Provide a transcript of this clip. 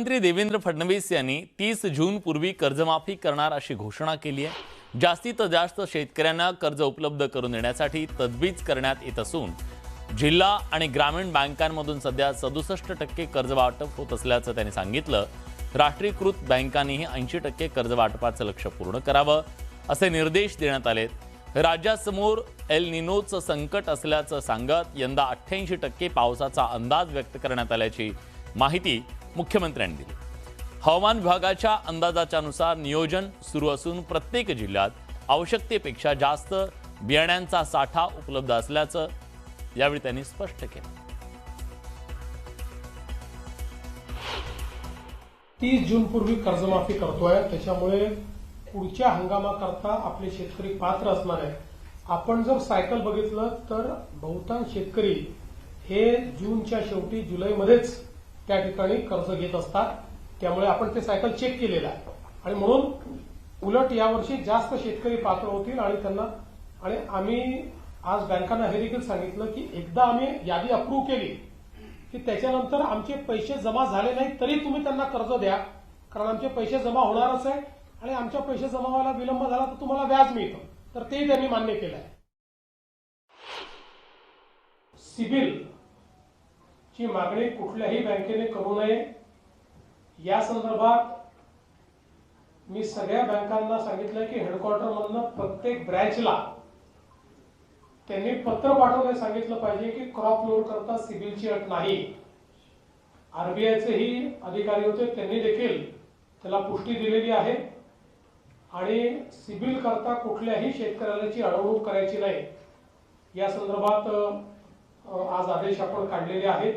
मुख्यमंत्री देवेंद्र फडणवीस यांनी 30 जून पूर्वी कर्जमाफी करणार अशी घोषणा केली आहे। जास्तीत जास्त शेतकऱ्यांना कर्ज उपलब्ध करून देण्यासाठी तजवीज करण्यात येत असून जिल्हा आणि ग्रामीण बँकांमधून सध्या 67% कर्ज वाटप होत असल्याचं त्यांनी सांगितलं। राष्ट्रीयकृत बँकांनीही 80% कर्ज वाटपाचं लक्ष्य पूर्ण करावं असे निर्देश देण्यात आलेत। राज्यासमोर एल निनोचं संकट असल्याचं सांगत यंदा 88% पावसाचा अंदाज व्यक्त करण्यात आल्याची माहिती मुख्यमंत्र्यांनी दिली। हवामान विभागाच्या अंदाजानुसार नियोजन सुरू असून प्रत्येक जिल्ह्यात आवश्यकतेपेक्षा जास्त बियाण्यांचा साठा उपलब्ध असल्याचं यावेळी त्यांनी स्पष्ट केलं। 30 जून पूर्वी कर्जमाफी करतोय, त्याच्यामुळे पुढच्या हंगामाकरता आपले शेतकरी पात्र असणार आहे। आपण जर सायकल बघितलं तर बहुतांश शेतकरी हे जूनच्या शेवटी जुलैमध्येच त्या ठिकाणी कर्ज घेत असतात। त्यामुळे आपण ते सायकल चेक केलेलं आहे आणि म्हणून उलट यावर्षी जास्त शेतकरी पात्र होतील आणि त्यांना आणि आम्ही आज बँकांना हे देखील सांगितलं की एकदा आम्ही यादी अप्रूव्ह केली की त्याच्यानंतर आमचे पैसे जमा झाले नाही तरी तुम्ही त्यांना कर्ज द्या, कारण आमचे पैसे जमा होणारच आहे आणि आमच्या पैसे जमा व्हायला विलंब झाला तर तुम्हाला व्याज मिळतं, तर तेही त्यांनी मान्य केलं आहे। सिबिल ची मागणी कुठल्याही बँकेने करू नये या संदर्भात मी सगळ्या बँकांना सांगितलं की हेडक्वार्टरमधनं प्रत्येक ब्रँचला त्यांनी पत्र पाठवण्यास सांगितलं पाहिजे की क्रॉप लोन करता सिबिलची अट नाही। आरबीआयचेही अधिकारी होते, त्यांनी देखील त्याला पुष्टी दिलेली आहे आणि सिबिल करता कुठल्याही शेतकऱ्याची अडवणूक करायची नाही या संदर्भात आज आदेश आपण काढलेले आहेत।